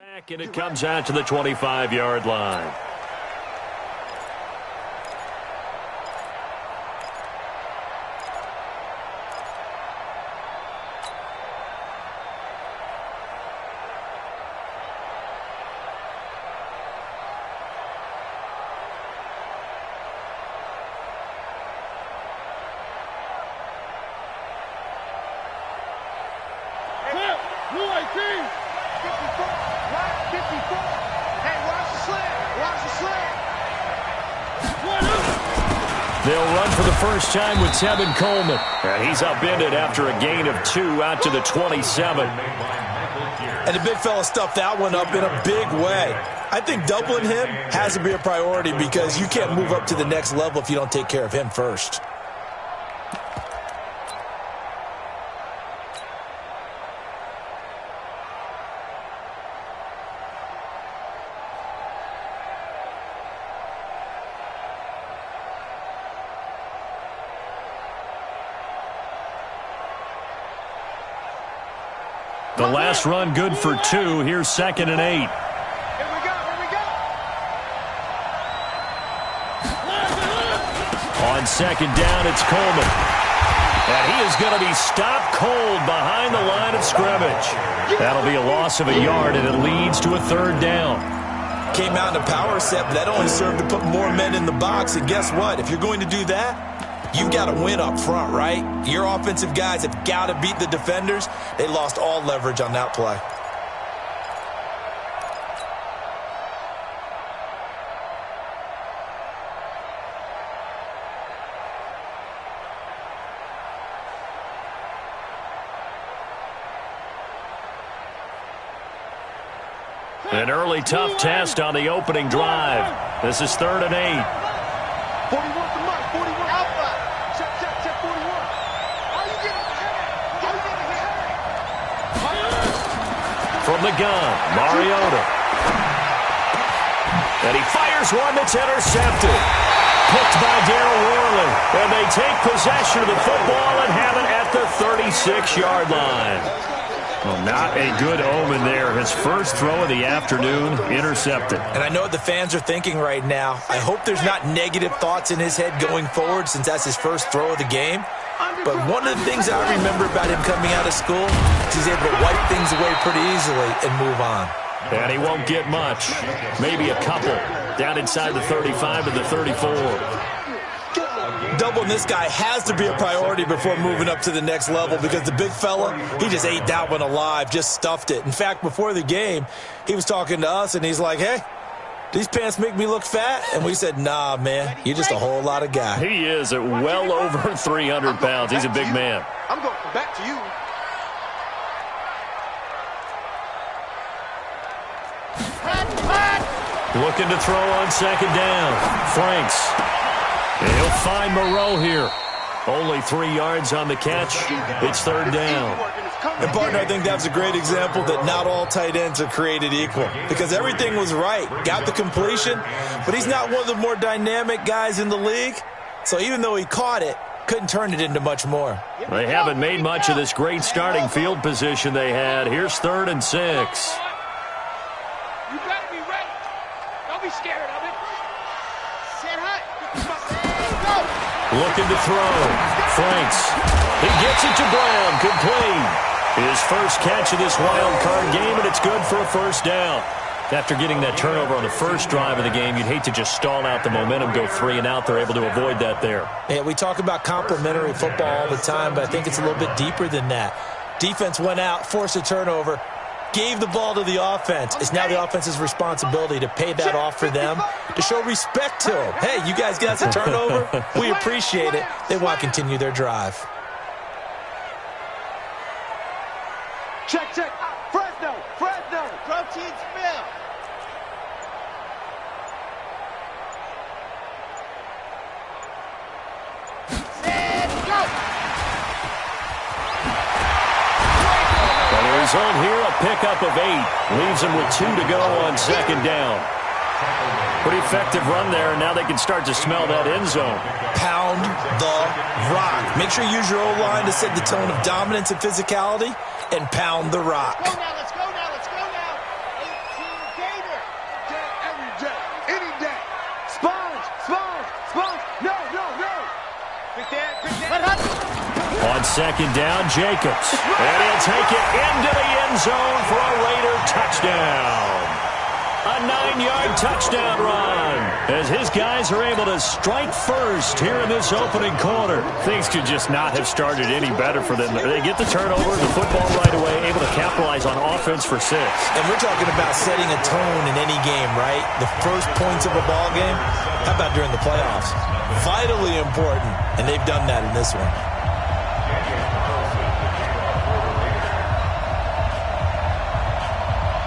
And it comes out to the 25-yard line. They'll run for the first time with Tevin Coleman. And he's upended after a gain of 2 out to the 27. And the big fella stuffed that one up in a big way. I think doubling him has to be a priority because you can't move up to the next level if you don't take care of him first. The last run good for 2. Here's 2nd and 8. Here we go. On 2nd down, it's Coleman. And he is going to be stopped cold behind the line of scrimmage. That'll be a loss of a yard, and it leads to a 3rd down. Came out in a power set, but that only served to put more men in the box. And guess what? If you're going to do that, you've got to win up front, right? Your offensive guys have got to beat the defenders. They lost all leverage on that play. An early tough test on the opening drive. This is 3rd and 8. 41 to Mike, 41 Alpha. Check 41. How you getting From the gun, Mariota. And he fires one that's intercepted. Picked by Darryl Worley. And they take possession of the football and have it at the 36-yard line. Well, not a good omen there. His first throw of the afternoon intercepted. And I know what the fans are thinking right now. I hope there's not negative thoughts in his head going forward since that's his first throw of the game. But one of the things I remember about him coming out of school is he's able to wipe things away pretty easily and move on. And he won't get much. Maybe a couple. Down inside the 35 and the 34. Doubling this guy has to be a priority before moving up to the next level because the big fella, he just ate that one alive, just stuffed it. In fact, before the game, he was talking to us, and he's like, hey, these pants make me look fat? And we said, nah, man, you're just a whole lot of guy. He is at well over 300 pounds. He's a big man. I'm going back to you. Looking to throw on 2nd down. Franks. And he'll find Moreau here. Only 3 yards on the catch. It's 3rd down. And, partner, I think that's a great example that not all tight ends are created equal because everything was right. Got the completion, but he's not one of the more dynamic guys in the league. So even though he caught it, couldn't turn it into much more. They haven't made much of this great starting field position they had. Here's 3rd and 6. You better be ready. Don't be scared of it. Set high. Looking to throw. Franks. He gets it to Brown. Complete. His first catch of this wild card game, and it's good for a 1st down. After getting that turnover on the first drive of the game, you'd hate to just stall out the momentum, go 3 and out. They're able to avoid that there. Yeah, we talk about complementary football all the time, but I think it's a little bit deeper than that. Defense went out, forced a turnover, gave the ball to the offense. It's now the offense's responsibility to pay that off for them, to show respect to them. Hey, you guys got the turnover? We appreciate it. They want to continue their drive. Check. Fresno. Protein spill. Set, go. And the result here, a pickup of 8. Leaves him with 2 to go on 2nd down. Pretty effective run there, and now they can start to smell that end zone. Pound the rock. Make sure you use your O-line to set the tone of dominance and physicality, and pound the rock. Let's go now. on second down, Jacobs. And he'll take it into the end zone for a Raider touchdown. A 9-yard touchdown run as his guys are able to strike first here in this opening quarter. Things could just not have started any better for them. They get the turnover, the football right away, able to capitalize on offense for 6. And we're talking about setting a tone in any game, right? The first points of a ball game. How about during the playoffs? Vitally important, and they've done that in this one.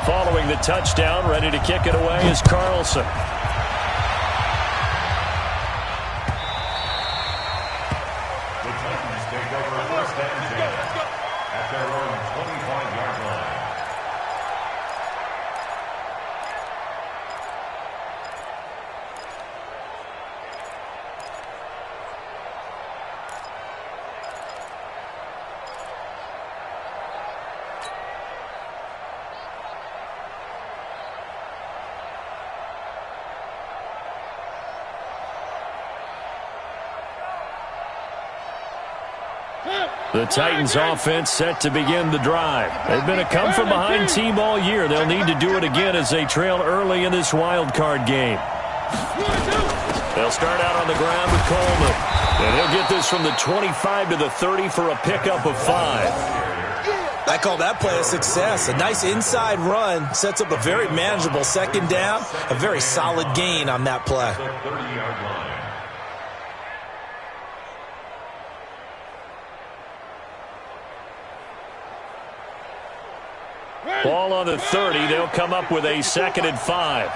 Following the touchdown, ready to kick it away is Carlson. The Titans take over first and 10 at their own 25-yard line. The Titans offense set to begin the drive. They've been a come-from-behind team all year. They'll need to do it again as they trail early in this wild card game. They'll start out on the ground with Coleman. And he'll get this from the 25 to the 30 for a pickup of 5. I call that play a success. A nice inside run sets up a very manageable second down. A very solid gain on that play. 30-yard line. Ball on the 30. They'll come up with a 2nd and 5.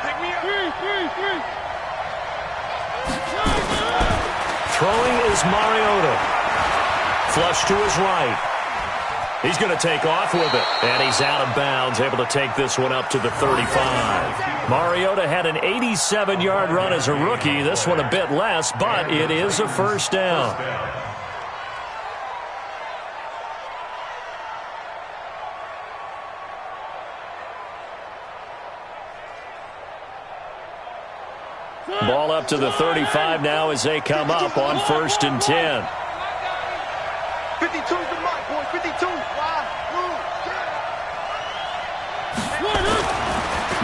Throwing is Mariota. Flush to his right. He's going to take off with it. And he's out of bounds, able to take this one up to the 35. Mariota had an 87-yard run as a rookie. This one a bit less, but it is a first down. Ball up to the 35 now as they come up on 1st and 10. 52's the mark, boy. 52.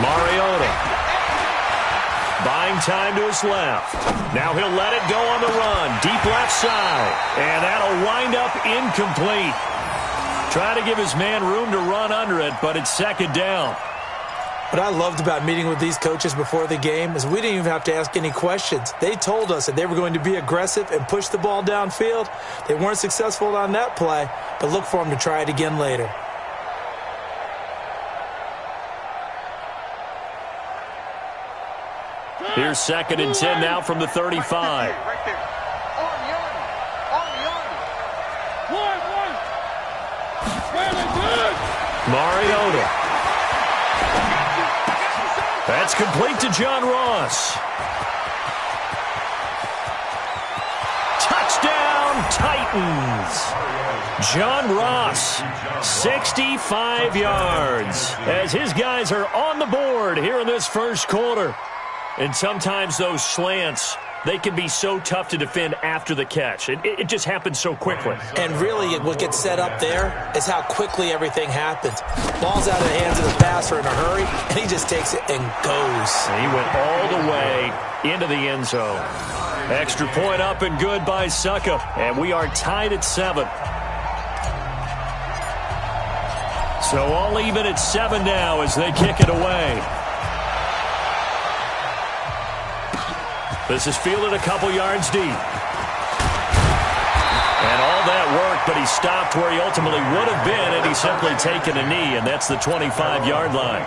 Mariota. Buying time to his left. Now he'll let it go on the run. Deep left side. And that'll wind up incomplete. Trying to give his man room to run under it, but it's 2nd down. What I loved about meeting with these coaches before the game is we didn't even have to ask any questions. They told us that they were going to be aggressive and push the ball downfield. They weren't successful on that play, but look for them to try it again later. Here's 2nd and 10 now from the 35. Right there. Mariota. That's complete to John Ross. Touchdown, Titans. John Ross, 65 yards, as his guys are on the board here in this first quarter. And sometimes those slants, they can be so tough to defend after the catch. It just happens so quickly. And really, what gets set up there is how quickly everything happens. Ball's out of the hands of the passer in a hurry, and he just takes it and goes. And he went all the way into the end zone. Extra point up and good by Suckup. And we are tied at 7. So all even at 7 now as they kick it away. This is fielded a couple yards deep. And all that work, but he stopped where he ultimately would have been had he simply taken a knee, and that's the 25-yard line.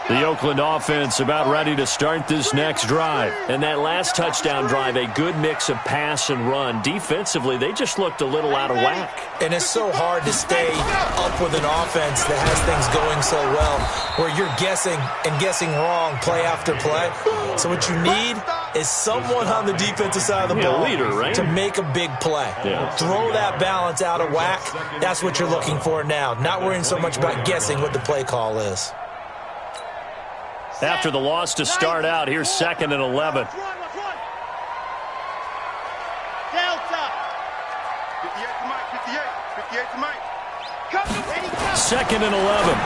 The Oakland offense about ready to start this next drive. And that last touchdown drive, a good mix of pass and run. Defensively, they just looked a little out of whack. And it's so hard to stay up with an offense that has things going so well, where you're guessing and guessing wrong play after play. So what you need is someone on the defensive side of the ball leader, right? to make a big play. Yeah. Throw that balance out of whack. That's what you're looking for now. Not worrying so much about guessing what the play call is. after the loss to start out. Here's 2nd and 11. Delta. 58 to Mike, 58 to Mike. 2nd and 11.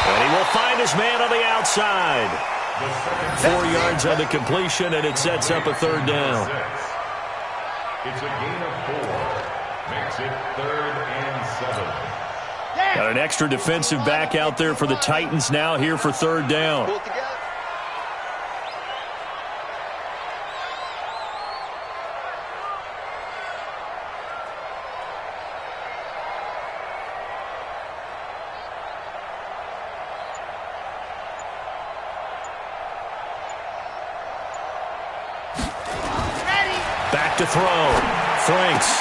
And he will find his man on the outside. 4 yards on the completion, and it sets up a 3rd down. It's a gain of 4. Makes it 3rd and 7. Got an extra defensive back out there for the Titans now here for 3rd down. Pull it together. Back to throw. Franks.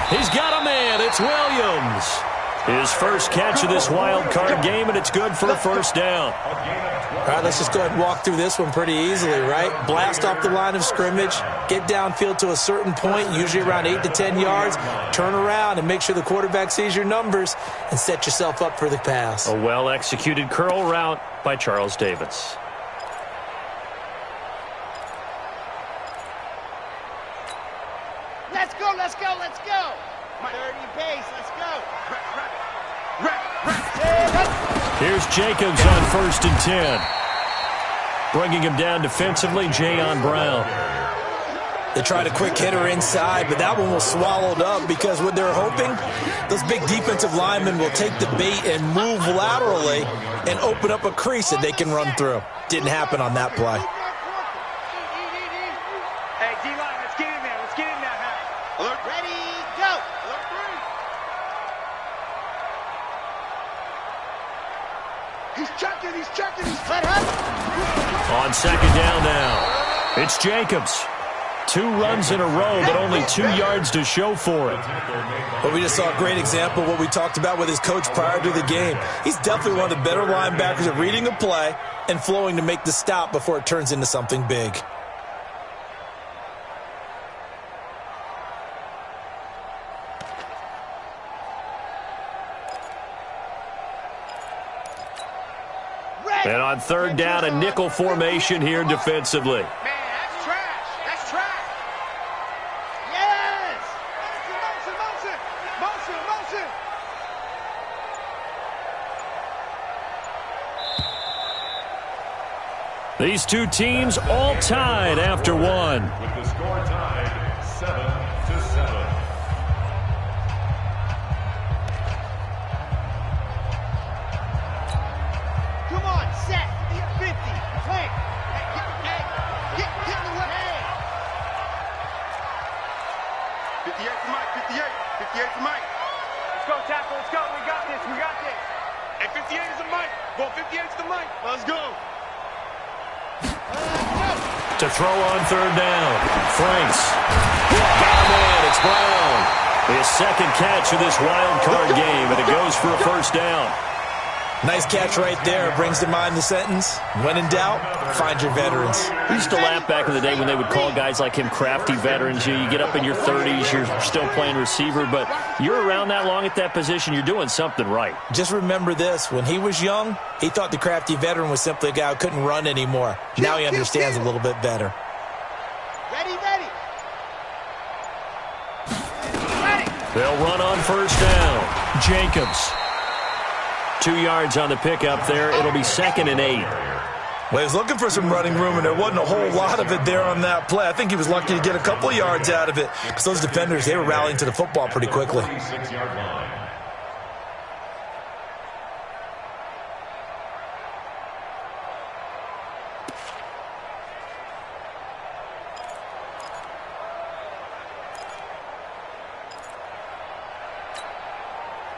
He's got a man. It's Williams. His first catch of this wild card game, and it's good for a 1st down. All right, let's just go ahead and walk through this one pretty easily, right? Blast off the line of scrimmage, get downfield to a certain point, usually around 8 to 10 yards, turn around and make sure the quarterback sees your numbers and set yourself up for the pass. A well-executed curl route by Charles Davis. Let's go, let's go, let's go. 30 pace, let's go. Here's Jacobs on 1st and 10. Bringing him down defensively, Jayon Brown. They tried a quick hitter inside, but that one was swallowed up because what they're hoping, those big defensive linemen will take the bait and move laterally and open up a crease that they can run through. Didn't happen on that play. Hey, D-line, let's get in there. Let's get in there, huh? Alert. Ready, go. Alert 3. He's checking, he's let up. On 2nd down now, it's Jacobs. 2 runs in a row, but only 2 yards to show for it. But we just saw a great example of what we talked about with his coach prior to the game. He's definitely one of the better linebackers at reading a play and flowing to make the stop before it turns into something big. And on 3rd down, a nickel formation here defensively. Man, that's trash. That's trash. Yes. Motion. These two teams all tied after one. With the score tied 7-7. Come on, set. 50. Play. Get in the way. 58 to Mike. 58 to Mike. Let's go, tackle. Let's go. We got this. And 58 is the Mike. Well, 58 is the Mike. Let's go. To throw on 3rd down. Franks. Got a man. It's Brown. His 2nd catch of this wild card game, and it goes for a 1st down. Nice catch right there. Brings to mind the sentence, when in doubt, find your veterans. We used to laugh back in the day when they would call guys like him crafty veterans. You get up in your 30s, you're still playing receiver, but you're around that long at that position, you're doing something right. Just remember this. When he was young, he thought the crafty veteran was simply a guy who couldn't run anymore. Now he understands a little bit better. Ready. They'll run on 1st down. Jacobs. 2 yards on the pickup there. It'll be 2nd and 8. Well, he was looking for some running room, and there wasn't a whole lot of it there on that play. I think he was lucky to get a couple of yards out of it because those defenders, they were rallying to the football pretty quickly. 36-yard line.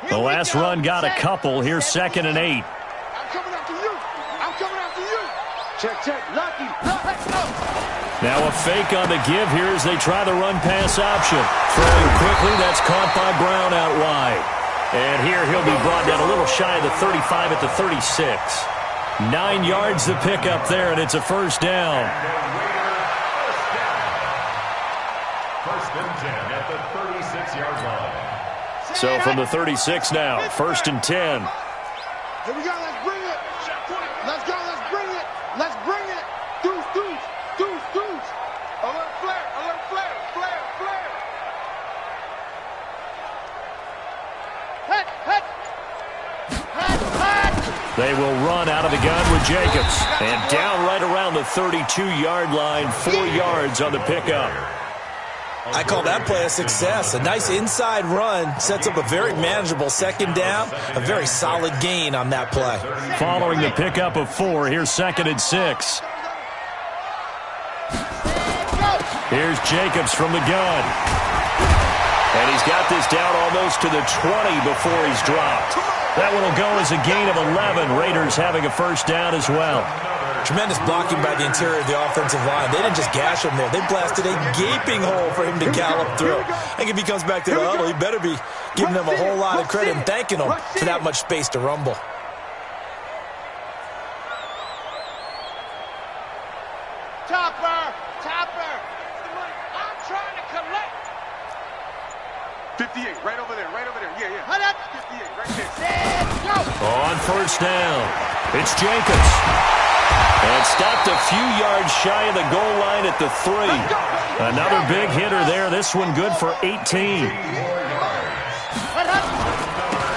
The last run got a couple. Here's 2nd and 8. I'm coming after you. Check. Lucky. Let's go. Now a fake on the give here as they try the run-pass option. Throwing quickly, that's caught by Brown out wide. And here he'll be brought down a little shy of the 35 at the 36. 9 yards the pickup there, and it's a 1st down. First and 10 at the 36-yard line. So from the 36 now, 1st and 10. Here we go. Let's bring it. run out of the gun with Jacobs. And down right around the 32-yard line, 4 yards on the pickup. I call that play a success. A nice inside run sets up a very manageable second down. A very solid gain on that play. Following the pickup of 4, here's 2nd and 6. Here's Jacobs from the gun. And he's got this down almost to the 20 before he's dropped. That one will go as a gain of 11. Raiders having a first down as well. Tremendous blocking by the interior of the offensive line. They didn't just gash him there. They blasted a gaping hole for him to gallop through. I think if he comes back to the huddle, he better be giving them a whole lot of credit and thanking them for that much space to rumble. Topper! I'm trying to collect! 58, right over there. Yeah. 58, right there. Let's go! On first down, it's Jacobs. And stopped a few yards shy of the goal line at the 3. Another big hitter there. This one good for 18.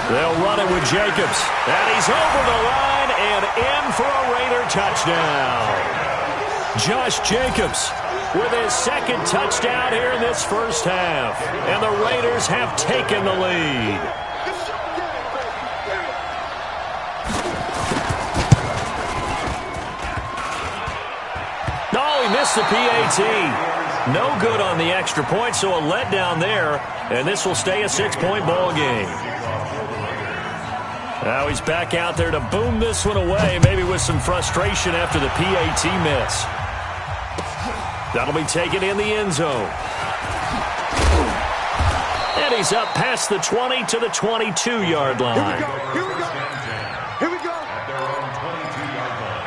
They'll run it with Jacobs. And he's over the line and in for a Raider touchdown. Josh Jacobs with his 2nd touchdown here in this first half. And the Raiders have taken the lead. No, he missed the PAT. No good on the extra point, so a letdown there. And this will stay a 6-point ball game. Now he's back out there to boom this one away, maybe with some frustration after the PAT miss. That'll be taken in the end zone. And he's up past the 20 to the 22-yard line. Here we go. At their own 22-yard line.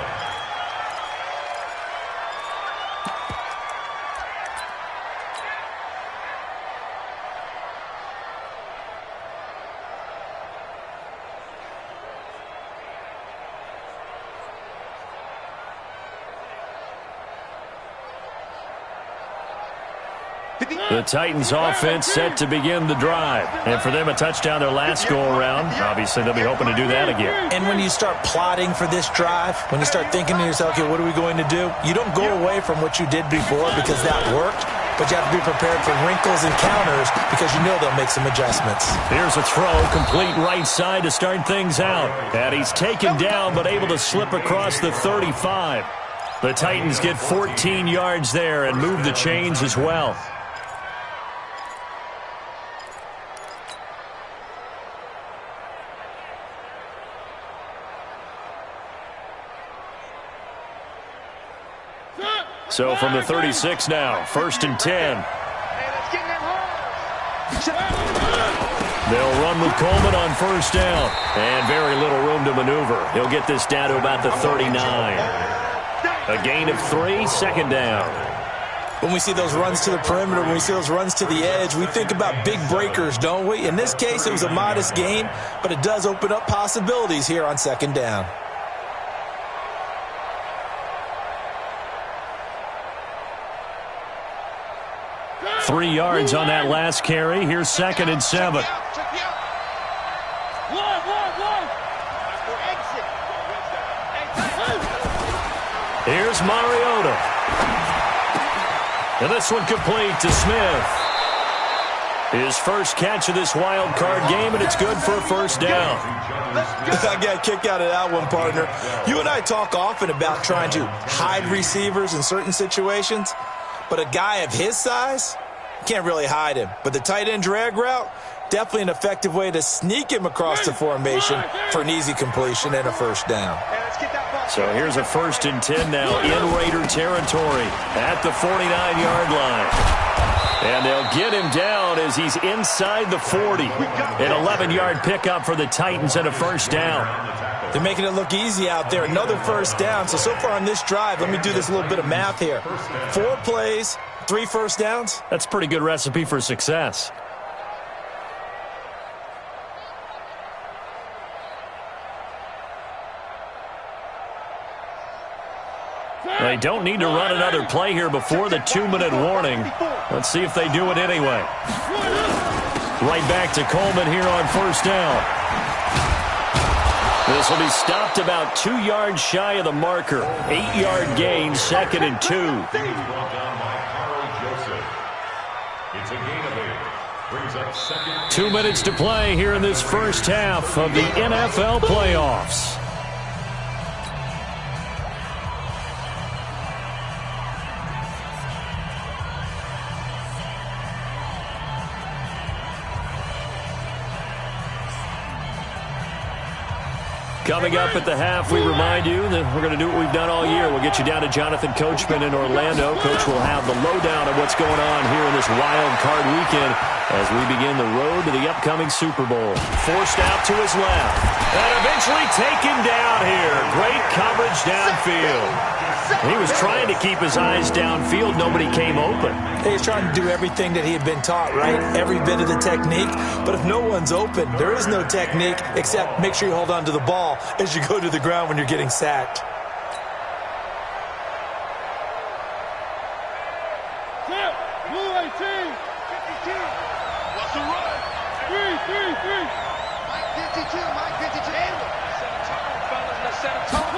The Titans offense set to begin the drive. And for them, a touchdown their last go-around. Obviously, they'll be hoping to do that again. And when you start plotting for this drive, when you start thinking to yourself, okay, what are we going to do? You don't go away from what you did before because that worked, but you have to be prepared for wrinkles and counters because you know they'll make some adjustments. Here's a throw, complete right side to start things out. And he's taken down, but able to slip across the 35. The Titans get 14 yards there and move the chains as well. So from the 36 now, 1st and 10. They'll run with Coleman on first down. And very little room to maneuver. He'll get this down to about the 39. A gain of 3, 2nd down. When we see those runs to the perimeter, when we see those runs to the edge, we think about big breakers, don't we? In this case, it was a modest gain, but it does open up possibilities here on 2nd down. Three yards on that last carry. Here's 2nd and 7. Here's Mariota. And this one complete to Smith. His first catch of this wild card game, and it's good for a first down. I got a kick out of that one, partner. You and I talk often about trying to hide receivers in certain situations, but a guy of his size, can't really hide him. But the tight end drag route, definitely an effective way to sneak him across the formation for an easy completion and a first down. So here's a 1st and 10 now in Raider territory at the 49-yard line. And they'll get him down as he's inside the 40. An 11-yard pickup for the Titans and a first down. They're making it look easy out there. Another first down. So far on this drive, let me do this little bit of math here. 4 plays, 3 first downs. That's a pretty good recipe for success. They don't need to run another play here before the 2-minute warning. Let's see if they do it anyway. Right back to Coleman here on first down. This will be stopped about 2 yards shy of the marker. 8-yard gain, 2nd and 2. Brought down by Carl Joseph. It's a gain of 8. Brings up 2nd. 2 minutes to play here in this first half of the NFL playoffs. Coming up at the half, we remind you that we're going to do what we've done all year. We'll get you down to Jonathan Coachman in Orlando. Coach will have the lowdown of what's going on here in this wild card weekend as we begin the road to the upcoming Super Bowl. Forced out to his left and eventually taken down here. Great coverage downfield. He was trying to keep his eyes downfield. Nobody came open. He was trying to do everything that he had been taught, right? Every bit of the technique. But if no one's open, there is no technique except make sure you hold on to the ball as you go to the ground when you're getting sacked. Blue 18. 52. What's the run? 3. Mike 52. Mike 52. Set a tone.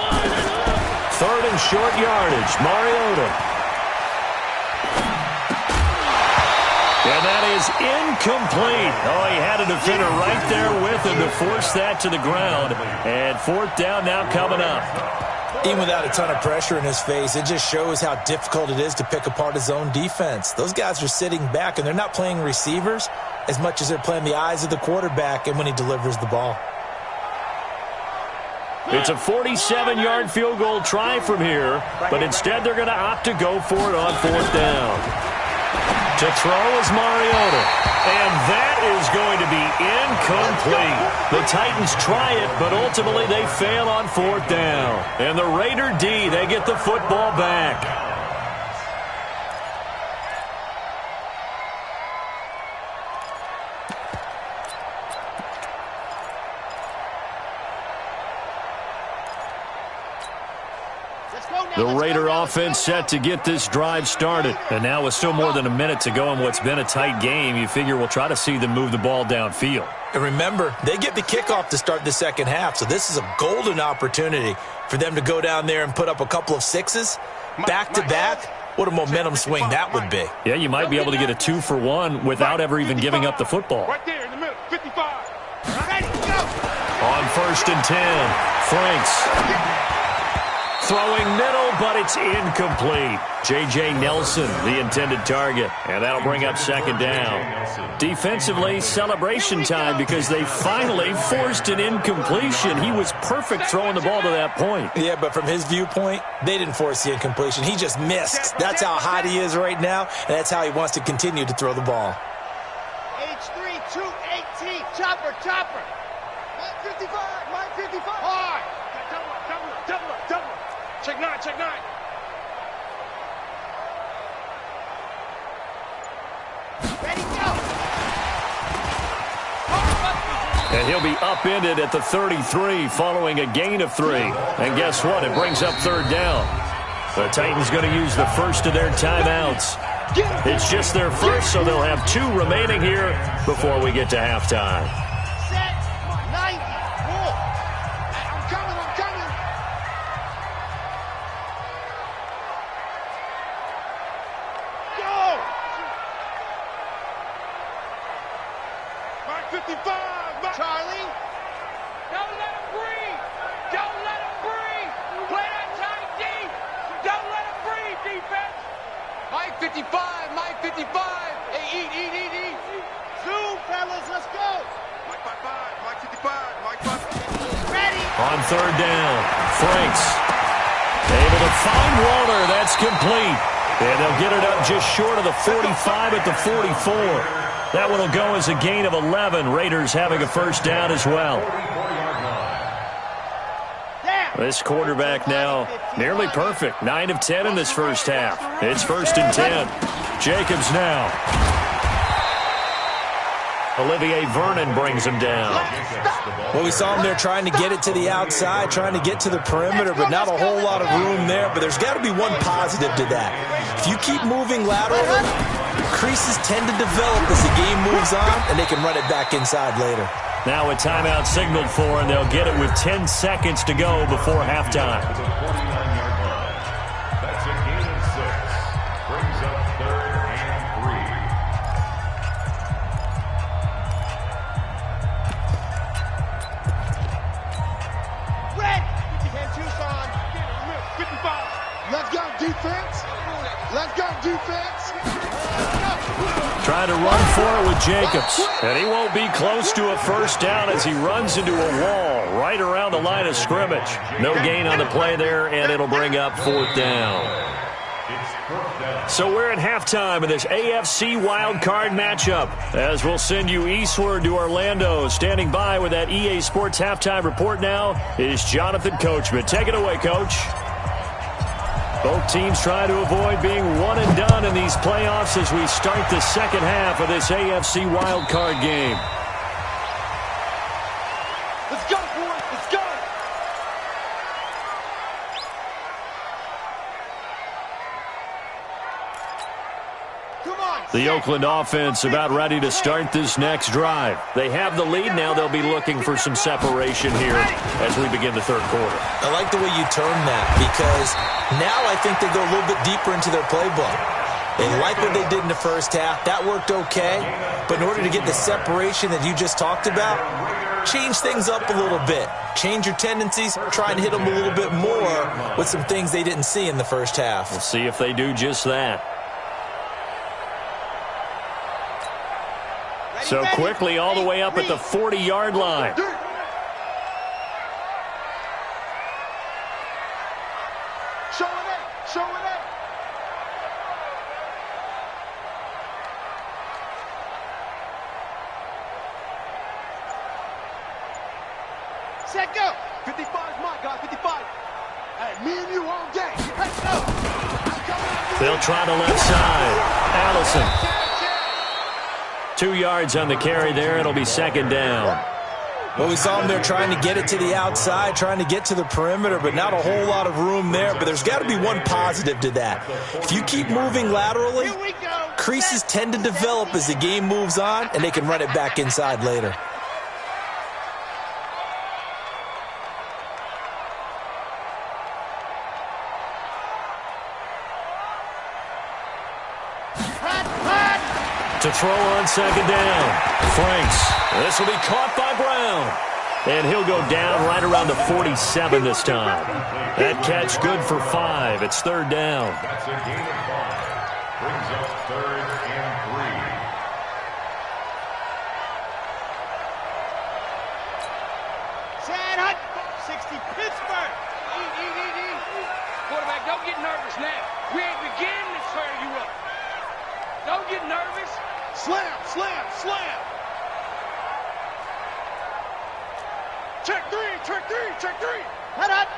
3rd and short yardage. Mariota. And that is incomplete. Oh, he had a defender right there with him to force that to the ground. And 4th down now coming up. Even without a ton of pressure in his face, it just shows how difficult it is to pick apart his own defense. Those guys are sitting back, and they're not playing receivers as much as they're playing the eyes of the quarterback and when he delivers the ball. It's a 47-yard field goal try from here, but instead they're going to opt to go for it on 4th down. To throw is Mariota, and that is going to be incomplete. The Titans try it, but ultimately they fail on 4th down. And the Raider D, they get the football back. The Raider offense set to get this drive started. And now with still more than a minute to go in what's been a tight game, you figure we'll try to see them move the ball downfield. And remember, they get the kickoff to start the second half, so this is a golden opportunity for them to go down there and put up a couple of sixes back-to-back. What a momentum swing that would be. Yeah, you might be able to get a 2-for-1 without ever even giving up the football. Right there in the middle, 55. Ready, go. On 1st and 10, Franks. Throwing middle, but it's incomplete. J.J. Nelson, the intended target. And that'll bring up 2nd down. Defensively, celebration time because they finally forced an incompletion. He was perfect throwing the ball to that point. Yeah, but from his viewpoint, they didn't force the incompletion. He just missed. That's how hot he is right now, and that's how he wants to continue to throw the ball. H3, 218, chopper. 55, 55. Hard. Double up. Check 9. Ready, go. And he'll be upended at the 33 following a gain of 3. And guess what? It brings up 3rd down. The Titans going to use the first of their timeouts. It's just their first, so they'll have 2 remaining here before we get to halftime. Set. 90. Roll. I'm coming. Go. Mark 55. Charlie. Don't let him breathe. Play that tight D. Don't let him breathe, defense. Mike 55. Hey, eat. Zoom, fellas, let's go. Mike 55, Mike 55, Mike 55. Ready. On 3rd down, Franks able to find Waller. That's complete. And they'll get it up just short of the 45 at the 44. That one will go as a gain of 11. Raiders having a 1st down as well. This quarterback now nearly perfect. 9 of 10 in this first half. It's 1st and 10. Jacobs now. Olivier Vernon brings him down. Well, we saw him there trying to get it to the outside, trying to get to the perimeter, but not a whole lot of room there. But there's got to be one positive to that. If you keep moving laterally, creases tend to develop as the game moves on, and they can run it back inside later. Now a timeout signaled for, and they'll get it with 10 seconds to go before halftime. To the 49-yard line. That's a gain of 6. Brings up 3rd and 3. Red! 52's on. 55. Let's go, defense. Let's go, defense. Trying to run for it with Jacobs. And he won't be close to a first down as he runs into a wall right around the line of scrimmage. No gain on the play there, and it'll bring up 4th down. So we're at halftime of this AFC wildcard matchup, as we'll send you eastward to Orlando. Standing by with that EA Sports halftime report now is Jonathan Coachman. Take it away, Coach. Both teams trying to avoid being one and done in these playoffs as we start the second half of this AFC wildcard game. Let's go, boys. Let's go. Come on. The Oakland offense about ready to start this next drive. They have the lead. Now they'll be looking for some separation here as we begin the third quarter. I like the way you term that, because now I think they go a little bit deeper into their playbook. They like what they did in the first half. That worked okay. But in order to get the separation that you just talked about, change things up a little bit. Change your tendencies. Try and hit them a little bit more with some things they didn't see in the first half. We'll see if they do just that. So quickly all the way up at the 40-yard line. Show it up. Show it up. Set go. 55 is my guy. 55. Hey, me and you all day. Let's go. They'll try the left side. Allison. 2 yards on the carry there. It'll be second down. Well, we saw them there trying to get it to the outside, trying to get to the perimeter, but not a whole lot of room there. But there's got to be one positive to that. If you keep moving laterally, creases tend to develop as the game moves on, and they can run it back inside later. To throw on second down. Franks. This will be caught by Brown. And he'll go down right around the 47 this time. That catch good for 5. It's third down. That's a gain of 5. Brings up 3rd and 3. Sad Hut. 60 Pittsburgh. Eat. Quarterback, don't get nervous now. We ain't beginning to tear you up. Don't get nervous. Slam. Check three. Hut.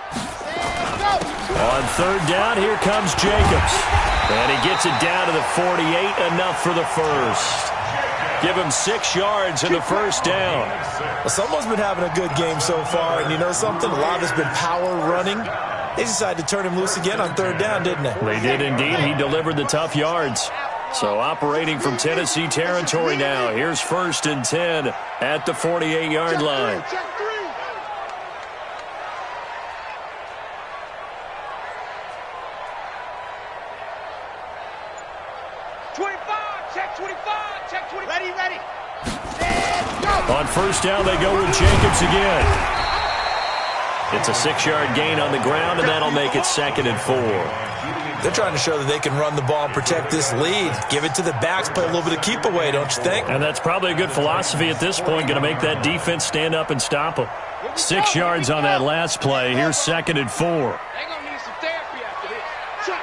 Go. On third down, here comes Jacobs. And he gets it down to the 48, enough for the first. Give him 6 yards in the first down. Well, someone's been having a good game so far, and you know something? A lot has been power running. They decided to turn him loose again on third down, didn't they? They did indeed. He delivered the tough yards. So operating from Tennessee territory now. Here's 1st and 10 at the 48-yard line. Check three. Check 20. Ready. Go. On first down, they go with Jacobs again. It's a 6-yard gain on the ground, and that'll make it 2nd and 4. They're trying to show that they can run the ball and protect this lead. Give it to the backs, play a little bit of keep away, don't you think? And that's probably a good philosophy at this point, going to make that defense stand up and stop them. 6 yards on that last play. Here's 2nd and 4. They're going to need some therapy after this. Check.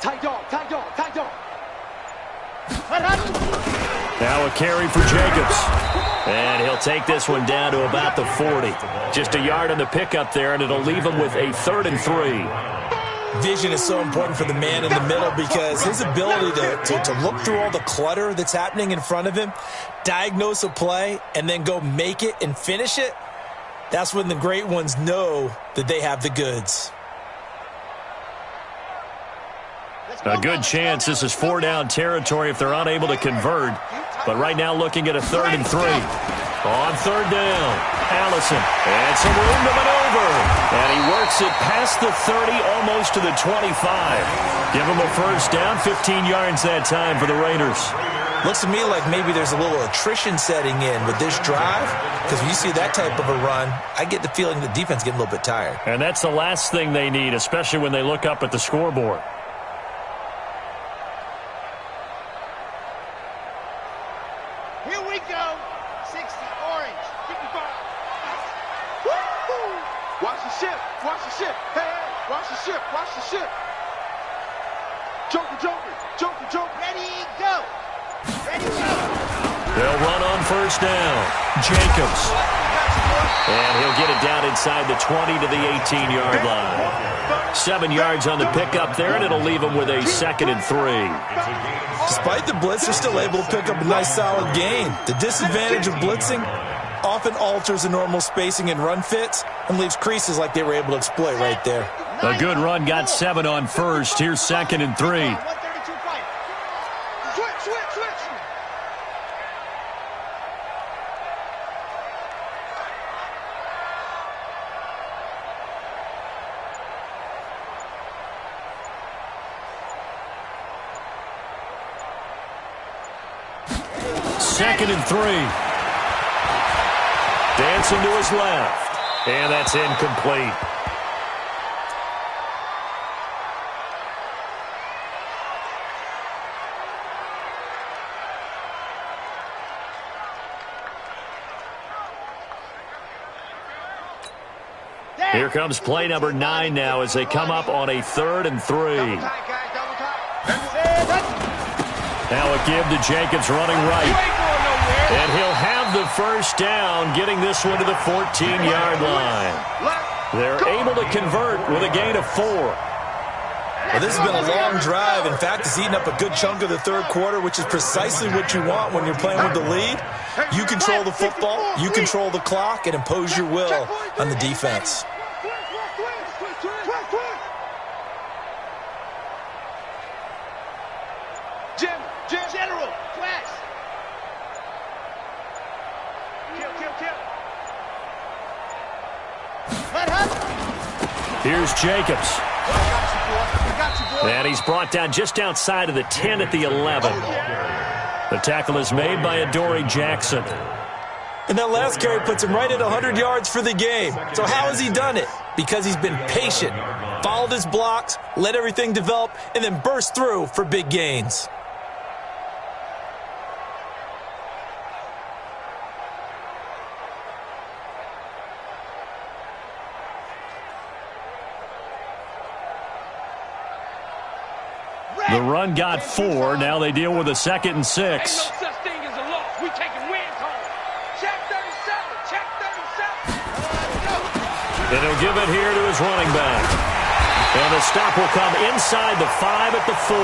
Tight dog. Now a carry for Jacobs. And he'll take this one down to about the 40. Just a yard on the pickup there, and it'll leave him with a 3rd and 3. Vision is so important for the man in the middle, because his ability to look through all the clutter that's happening in front of him, diagnose a play, and then go make it and finish it, that's when the great ones know that they have the goods. A good chance this is 4-down territory if they're unable to convert. But right now looking at a 3rd and 3. On 3rd down, Allison. And some room to maneuver. And he works it past the 30, almost to the 25. Give him a 1st down, 15 yards that time for the Raiders. Looks to me like maybe there's a little attrition setting in with this drive, because when you see that type of a run, I get the feeling the defense getting a little bit tired. And that's the last thing they need, especially when they look up at the scoreboard. Here we go. 60, orange, 55. Woo! Watch the ship, watch the ship. Hey, hey, watch the ship, watch the ship. Joker, Joker, Joker, Joker. Ready, go. Ready, go. They'll run on 1st down. Jacobs. And he'll get it down inside the 20 to the 18-yard line. 7 yards on the pickup there, and it'll leave him with a 2nd and 3. Despite the blitz, they're still able to pick up a nice solid gain. The disadvantage of blitzing often alters the normal spacing and run fits and leaves creases like they were able to exploit right there. A good run got 7 on 1st. Here's 2nd and 3. Second and 3. Dancing to his left. And that's incomplete. Here comes play number 9 now as they come up on a 3rd and 3. Now a give to Jacobs running right. And he'll have the 1st down, getting this one to the 14-yard line. They're able to convert with a gain of 4. Well, this has been a long drive. In fact, it's eaten up a good chunk of the 3rd quarter, which is precisely what you want when you're playing with the lead. You control the football, you control the clock, and impose your will on the defense. General, flash. Here's Jacobs. And he's brought down just outside of the 10 at the 11. The tackle is made by Adoree Jackson. And that last carry puts him right at 100 yards for the game. So how has he done it? Because he's been patient, followed his blocks, let everything develop, and then burst through for big gains. The run got 4. Now they deal with a 2nd and 6. Ain't no such thing as a loss. We taking wins home. Check 37. Check 37. And he'll give it here to his running back. And the stop will come inside the 5 at the 4.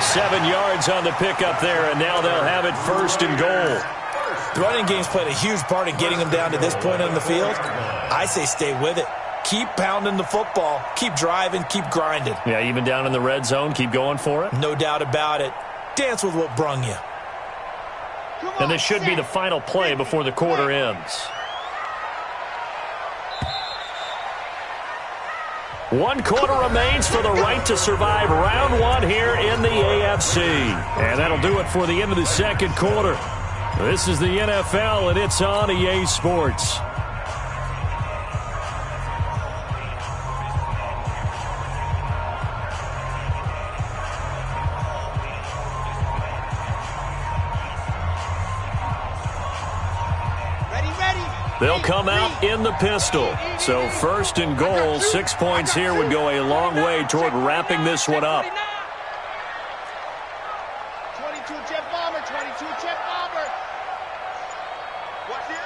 7 yards on the pickup there, and now they'll have it 1st and goal. The running game's played a huge part in getting them down to this point on the field. I say stay with it. Keep pounding the football. Keep driving. Keep grinding. Yeah, even down in the red zone, keep going for it. No doubt about it. Dance with what brung you. And this should be the final play before the quarter ends. 1 quarter remains for the right to survive round 1 here in the AFC. And that'll do it for the end of the 2nd quarter. This is the NFL, and it's on EA Sports. They'll come out in the pistol. So 1st and goal, 6 points here would go a long way toward wrapping this one up. 22 jet bomber, 22 jet bomber. Watch it.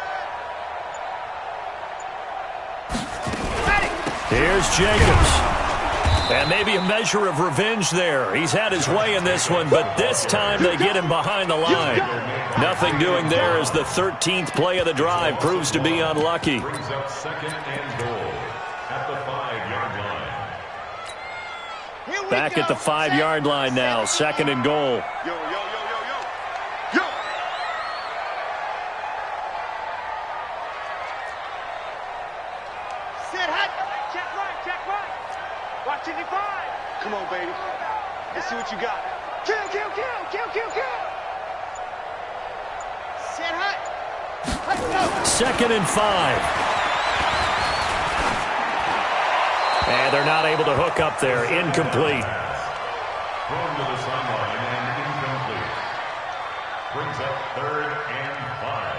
Here's Jacobs. And maybe a measure of revenge there. He's had his way in this one, but this time they get him behind the line. Nothing doing there as the 13th play of the drive proves to be unlucky. Brings up 2nd and goal at the 5-yard line. Here Back at the 5-yard line now, 2nd and goal. Yo. Sit hot. Check right. Watch 55. Come on, baby. Let's see what you got. Kill. Sit hot. Let's go. 2nd and 5. And they're not able to hook up there. Incomplete. Thrown to the sideline and incomplete. Brings up 3rd and 5.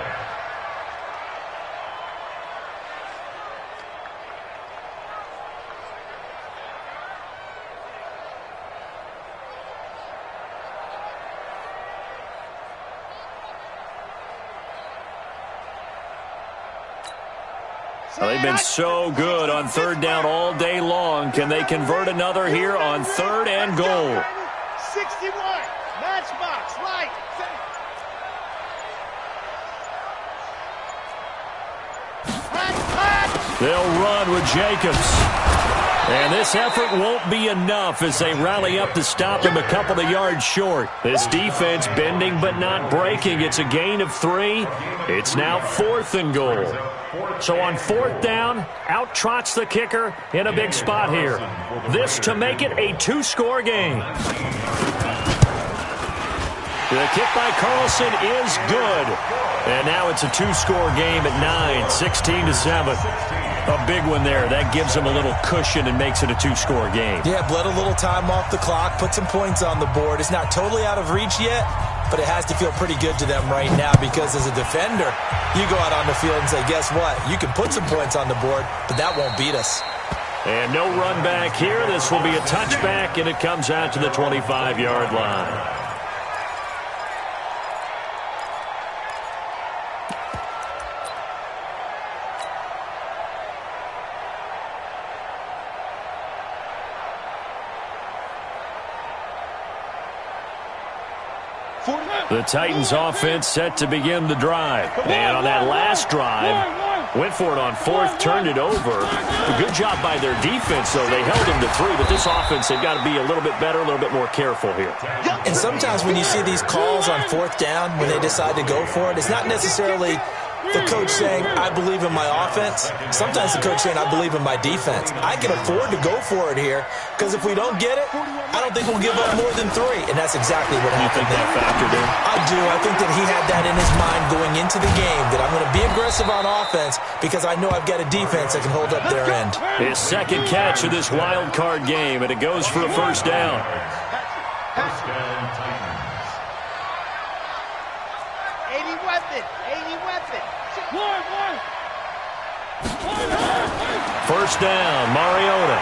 Well, they've been so good on 3rd down all day long. Can they convert another here on 3rd and goal? 61. Matchbox. Light. They'll run with Jacobs. And this effort won't be enough as they rally up to stop him a couple of yards short. This defense bending but not breaking. It's a gain of 3. It's now 4th and goal. So on 4th down, out trots the kicker in a big spot here. This to make it a 2-score game. The kick by Carlson is good. And now it's a 2-score game at 9, 16-7. A big one there. That gives them a little cushion and makes it a 2-score game. Yeah, bled a little time off the clock, put some points on the board. It's not totally out of reach yet, but it has to feel pretty good to them right now because as a defender, you go out on the field and say, guess what? You can put some points on the board, but that won't beat us. And no run back here. This will be a touchback, and it comes out to the 25-yard line. The Titans offense set to begin the drive. And on that last drive, went for it on 4th, turned it over. A good job by their defense, though. They held them to 3, but this offense, they've got to be a little bit better, a little bit more careful here. And sometimes when you see these calls on 4th down, when they decide to go for it, it's not necessarily the coach saying, I believe in my offense. Sometimes the coach saying, I believe in my defense. I can afford to go for it here because if we don't get it, I don't think we'll give up more than 3. And that's exactly what happened. You think that factored in? I do. I think that he had that in his mind going into the game, that I'm going to be aggressive on offense because I know I've got a defense that can hold up their end. His 2nd catch of this wild card game, and it goes for a 1st down. First down, Titans. 80 weapon. 1st down, Mariota.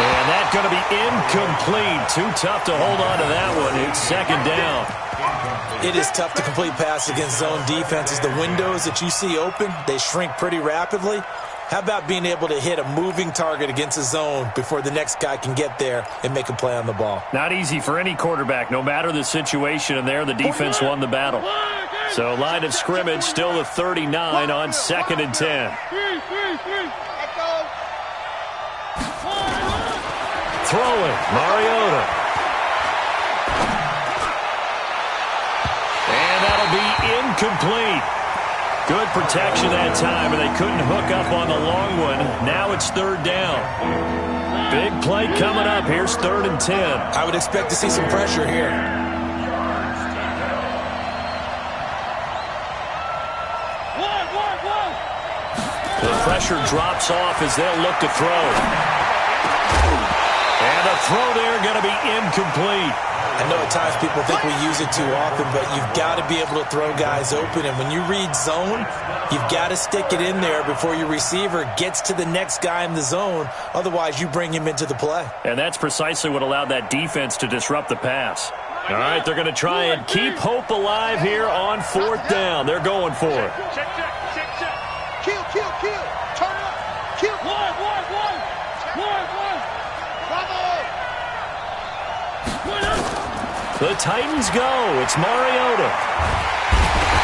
And that's going to be incomplete. Too tough to hold on to that one. It's 2nd down. It is tough to complete pass against zone defenses. The windows that you see open, they shrink pretty rapidly. How about being able to hit a moving target against a zone before the next guy can get there and make a play on the ball? Not easy for any quarterback, no matter the situation. And there, the defense won the battle. So line of scrimmage still the 39 on 2nd and 10. Throwing, Mariota. And that'll be incomplete. Good protection that time, and they couldn't hook up on the long one. Now it's 3rd down. Big play coming up. Here's 3rd and 10. I would expect to see some pressure here. The pressure drops off as they'll look to throw. And the throw there going to be incomplete. I know at times people think we use it too often, but you've got to be able to throw guys open. And when you read zone, you've got to stick it in there before your receiver gets to the next guy in the zone. Otherwise, you bring him into the play. And that's precisely what allowed that defense to disrupt the pass. All right, they're going to try and keep hope alive here on 4th down. They're going for it. Check. Kill. Turn up. Kill. One. Bravo. The Titans go. It's Mariota.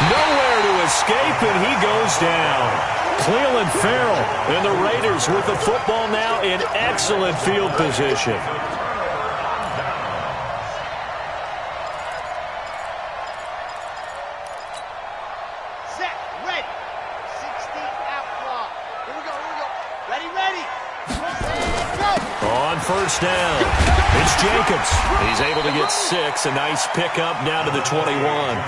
Nowhere to escape, and he goes down. Cleveland Farrell and the Raiders with the football now in excellent field position. Set, ready. 60 out block. Here we go. Ready. Go. On first down, it's Jacobs. He's able to get 6. A nice pickup down to the 21.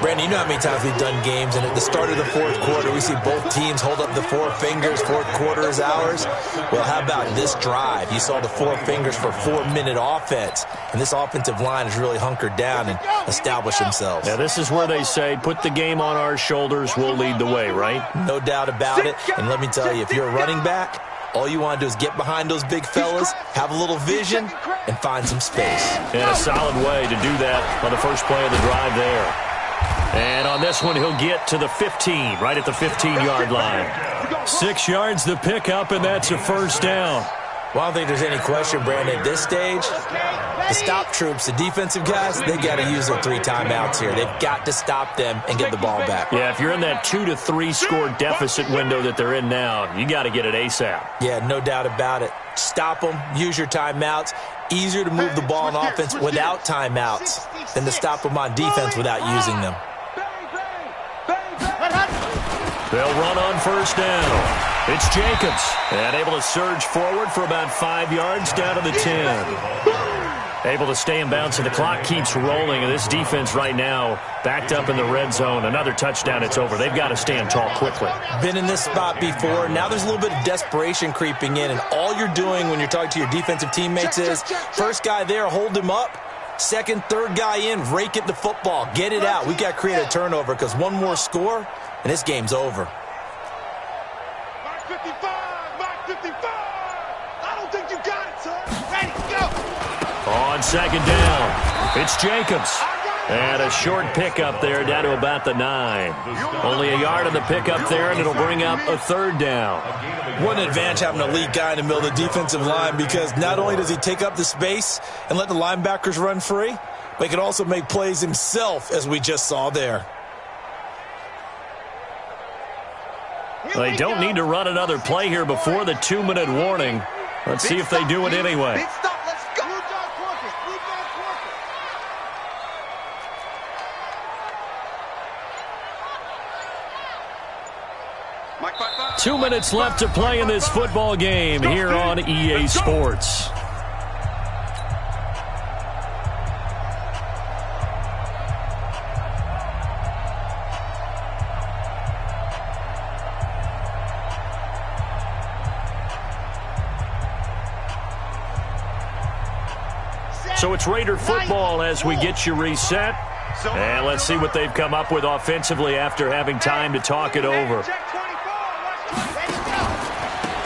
Brandon, you know how many times we've done games, and at the start of the fourth quarter, we see both teams hold up the 4 fingers, fourth quarter is ours. Well, how about this drive? You saw the 4 fingers for 4-minute offense, and this offensive line has really hunkered down and established themselves. Now, this is where they say, put the game on our shoulders, we'll lead the way, right? No doubt about it, and let me tell you, if you're a running back, all you want to do is get behind those big fellas, have a little vision, and find some space. And a solid way to do that on the first play of the drive there. And on this one, he'll get to the 15, right at the 15-yard line. 6 yards the pickup, and that's a first down. Well, I don't think there's any question, Brandon, at this stage, the stop troops, the defensive guys, they got to use their 3 timeouts here. They've got to stop them and get the ball back. Yeah, if you're in that 2 to 3 score deficit window that they're in now, you got to get it ASAP. Yeah, no doubt about it. Stop them, use your timeouts. Easier to move the ball on offense without timeouts than to stop them on defense without using them. They'll run on first down. It's Jacobs, and able to surge forward for about 5 yards down to the 10. Able to stay in bounds, and the clock keeps rolling, and this defense right now backed up in the red zone. Another touchdown, it's over. They've got to stand tall quickly. Been in this spot before. Now there's a little bit of desperation creeping in, and all you're doing when you're talking to your defensive teammates is first guy there, hold him up. Second, third guy in, rake it the football. Get it out. We got to create a turnover because one more score, and this game's over. Mark 55. I don't think you got it, son. Ready, go. On second down, it's Jacobs. And a short pickup there down to about the 9. Only a yard on the pickup there, and it'll bring up a third down. What an advantage having an elite guy in the middle of the defensive line, because not only does he take up the space and let the linebackers run free, but he can also make plays himself, as we just saw there. They don't need to run another play here before the 2-minute warning. Let's see if they do it anyway. Big stop, let's go. Blue dog Quarkers. 2 minutes left to play in this football game here on EA Sports. So it's Raider football as we get you reset. And let's see what they've come up with offensively after having time to talk it over.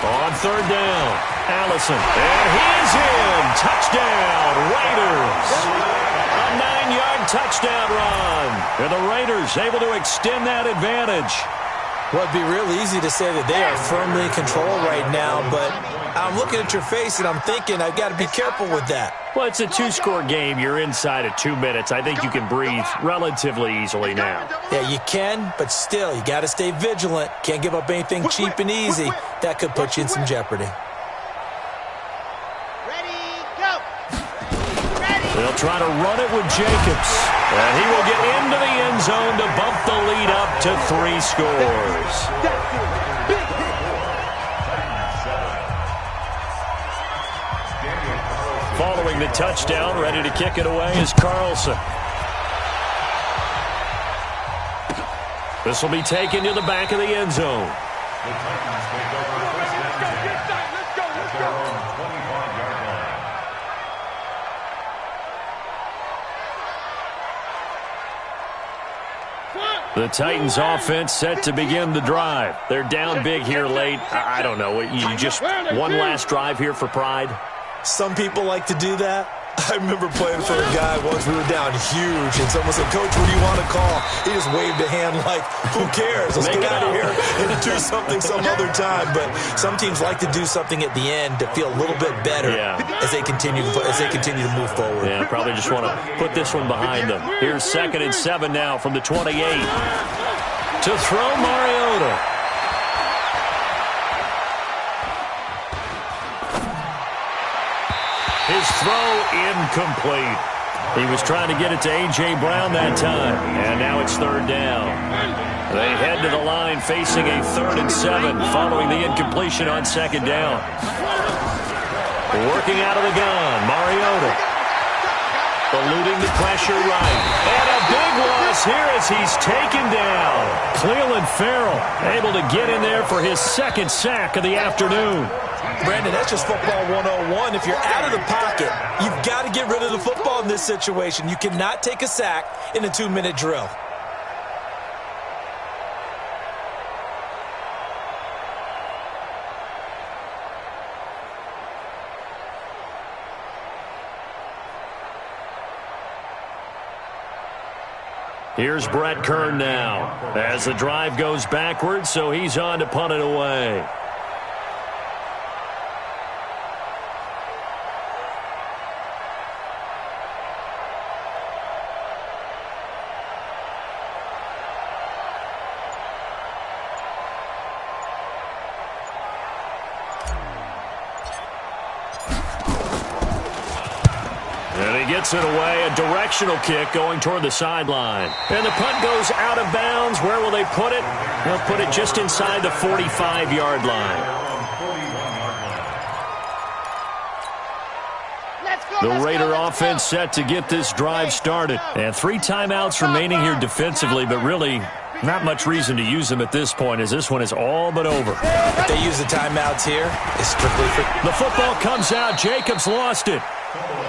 On third down, Allison. And he's in. Touchdown, Raiders. A 9-yard touchdown run. And the Raiders able to extend that advantage. Well, it'd be real easy to say that they are firmly in control right now, but I'm looking at your face and I'm thinking I've got to be careful with that. Well, it's a 2-score game. You're inside of 2 minutes. I think you can breathe relatively easily now. Yeah, you can, but still, you got to stay vigilant. Can't give up anything cheap and easy. That could put you in some jeopardy. They'll try to run it with Jacobs. And he will get into the end zone to bump the lead up to 3 scores. Following the touchdown, ready to kick it away is Carlson. This will be taken to the back of the end zone. The Titans take over first down at their own 25-yard line. The Titans offense set to begin the drive. They're down big here late. I don't know. You just one last drive here for pride? Some people like to do that. I remember playing for a guy once. We were down huge, and someone said, "Coach, what do you want to call?" He just waved a hand like, "Who cares? Let's get out of here and do something some other time." But some teams like to do something at the end to feel a little bit better as they continue to move forward. Yeah, probably just want to put this one behind them. Here's 2nd and 7 now from the 28. To throw Mariota. His throw incomplete. He was trying to get it to A.J. Brown that time, and now it's third down. They head to the line facing a 3rd and 7 following the incompletion on second down. Working out of the gun, Mariota. Eluding the pressure right. And a big loss here as he's taken down. Clelin Ferrell able to get in there for his 2nd sack of the afternoon. Brandon, that's just football 101. If you're out of the pocket, you've got to get rid of the football in this situation. You cannot take a sack in a 2-minute drill. Here's Brett Kern now as the drive goes backwards, so he's on to punt it away. Gets it away, a directional kick going toward the sideline. And the punt goes out of bounds. Where will they put it? They'll put it just inside the 45-yard line. The Raider offense set to get this drive started. And 3 timeouts remaining here defensively, but really not much reason to use them at this point as this one is all but over. If they use the timeouts here, it's strictly for... The football comes out. Jacobs lost it.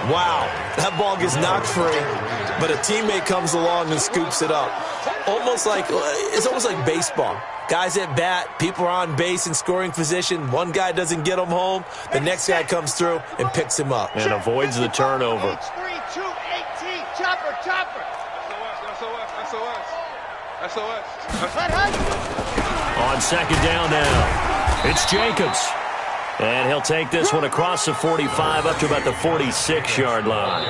Wow, that ball gets knocked free, but a teammate comes along and scoops it up. It's almost like baseball. Guys at bat, people are on base in scoring position. One guy doesn't get him home. The next guy comes through and picks him up. And avoids the turnover. Chopper. On second down now, it's Jacobs. And he'll take this one across the 45 up to about the 46-yard line.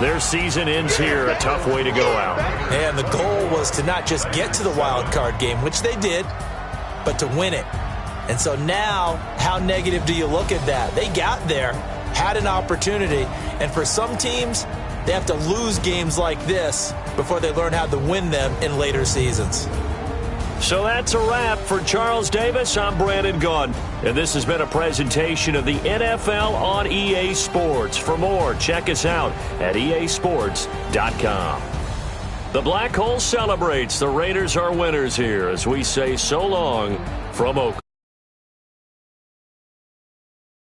Their season ends here, a tough way to go out. And the goal was to not just get to the wild card game, which they did, but to win it. And so now, how negative do you look at that? They got there, had an opportunity, and for some teams, they have to lose games like this before they learn how to win them in later seasons. So that's a wrap for Charles Davis. I'm Brandon Gaudin, and this has been a presentation of the NFL on EA Sports. For more, check us out at easports.com. The Black Hole celebrates. The Raiders are winners here as we say so long from Oakland.